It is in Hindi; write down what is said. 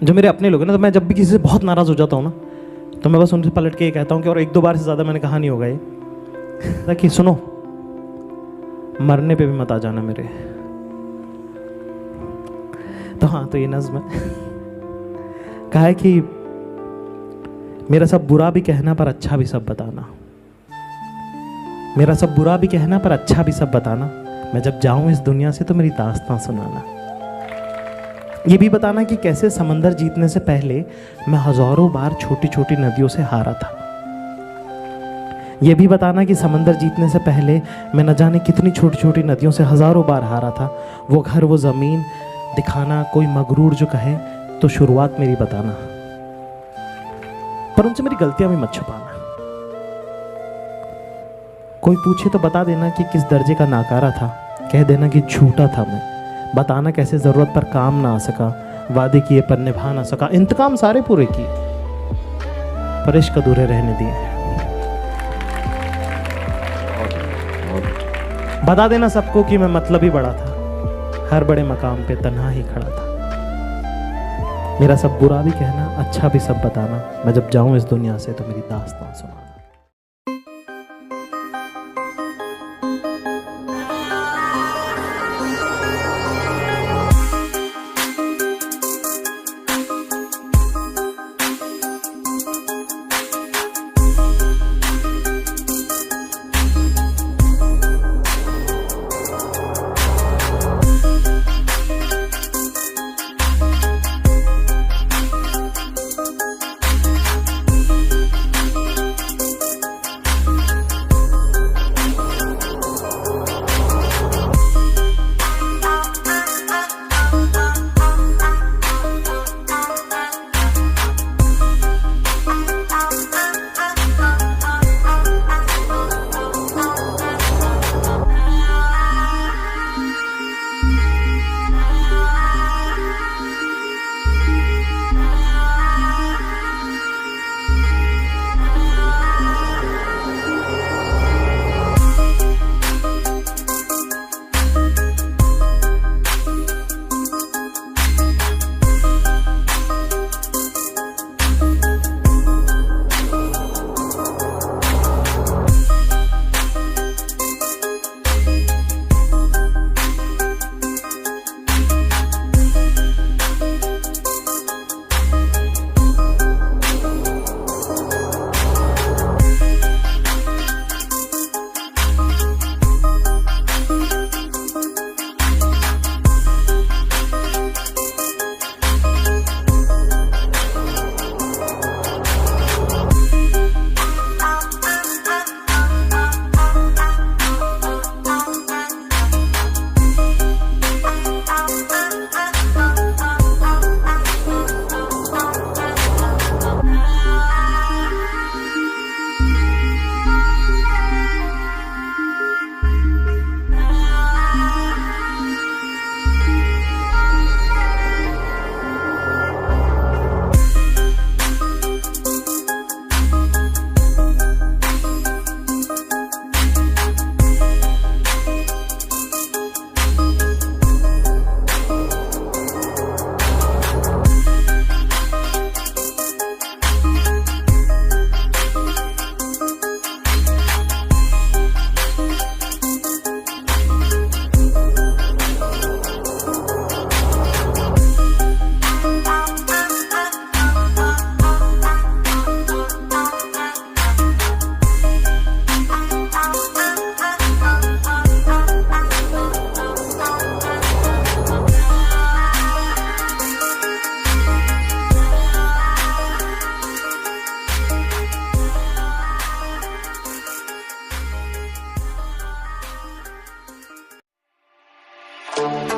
जो मेरे अपने लोग हैं ना, तो मैं जब भी किसी से बहुत नाराज़ हो जाता हूँ ना, तो मैं बस उनसे पलट के ये कहता हूँ कि और 1-2 बार से ज़्यादा मैंने कहा नहीं होगा ये, ताकि सुनो, मरने पे भी मत आ जाना मेरे। तो हाँ, तो ये नज़्म कहा है कि मेरा सब बुरा भी कहना पर अच्छा भी सब बताना, मेरा सब बुरा भी कहना पर अच्छा भी सब बताना, मैं जब जाऊं इस दुनिया से तो मेरी दास्तां सुनाना। ये भी बताना कि कैसे समंदर जीतने से पहले मैं हजारों बार छोटी छोटी नदियों से हारा था। ये भी बताना कि समंदर जीतने से पहले मैं न जाने कितनी छोटी छोटी नदियों से हजारों बार हारा था। वो घर वो ज़मीन दिखाना, कोई मगरूर जो कहे तो शुरुआत मेरी बताना, पर उनसे मेरी गलतियां भी मत छुपाना। कोई पूछे तो बता देना कि किस दर्जे का नाकारा था, कह देना कि झूठा था मैं, बताना कैसे ज़रूरत पर काम ना आ सका, वादे किए पर निभा ना सका, इंतकाम सारे पूरे किए पर इश्क अधूरे रहने दिए। बता देना सबको कि मैं मतलब ही बड़ा था, हर बड़े मकाम पे तन्हा ही खड़ा था। मेरा सब बुरा भी कहना, अच्छा भी सब बताना, मैं जब जाऊं इस दुनिया से तो मेरी दास्तां सुनाना। CHOTU